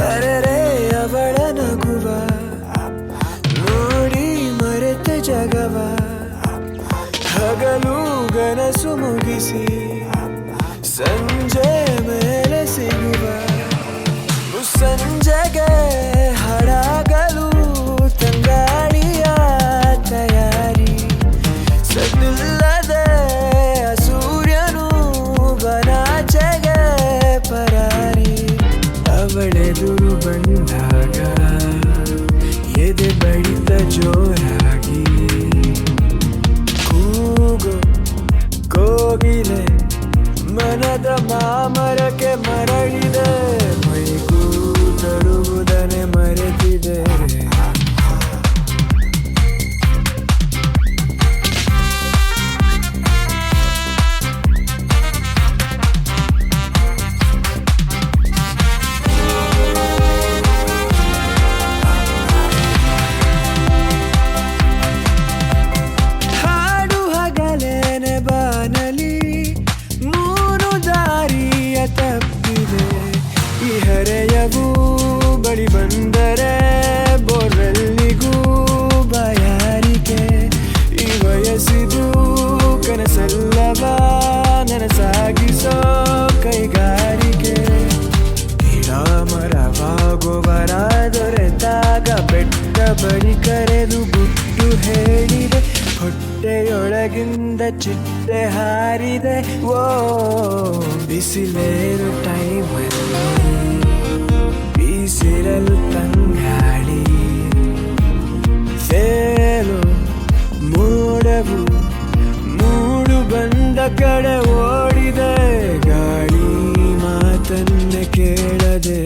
ಅರೆರೆ ಅವಳ ನಗುವ ನೋಡಿ ಮರೆತೆ ಜಗವ ಹಗಲು ಗನಸು ಮುಗಿಸಿ ಸಂಜೆ ಮೇಲೆ ಸಿಗುವ ಸಂಜೆಗೆ ಹಾಡಾಗಲು ತಂಗಾಳಿಯ ತಯಾರಿ ಸದ್ದಿಲ್ಲದೆ ಸೂರ್ಯನು ಬನಾಚೆಗೆ ಪರಾರಿ ಅವಳೆದುರು ಬಂದಾಗ ಎದೆ ಬಡಿತ ಜೋರಾಗಿ ಕೂಗು ಕೋಗಿಲೆ ಮನದ ಮಾಮರಕ್ಕೆ ಮರಳಿದೆ ಮೈಗೂ ತರುವುದನೆ ಮರೆತಿದೆ ಹಾಡು ಹಗಲೇನೆ ಬಾನಲಿ ಮೂರು ದಾರಿಯ ತಪ್ಪಿದೆ ಈ ಹರೆಯವು ಬಳಿ ಬಂದರೆ ಬೋರ್ವೆಲ್ಲಿಗೂ ಬಾಯಾರಿಕೆ ಈ ವಯಸ್ಸಿದು ಕನಸಲ್ಲವ ನನಸಾಗಿಸೋ ಕೈಗಾರಿಕೆ ಗಿಡ ಮರವಾಗುವರ ದೊರೆತಾಗ ಬೆಟ್ಟ ಬಳಿ ಕರೆದು ಗುಟ್ಟು ಹೇಳಿದೆ ಹೊಟ್ಟೆಯೊಳಗಿಂದ ಚಿಟ್ಟೆ ಹಾರಿದೆ ಓ ಬಿಸಿಲೇರು ಟೈಮಲ್ಲಿ ಬೀಸಿರಲು ತಂಗಾಳಿ ಸೇಲು ಮೋಡವು ಮೂಡು ಬಂದ ಕಡೆ ಓಡಿದೆ ಗಾಳಿ ಮಾತನ್ನೇ ಕೇಳದೆ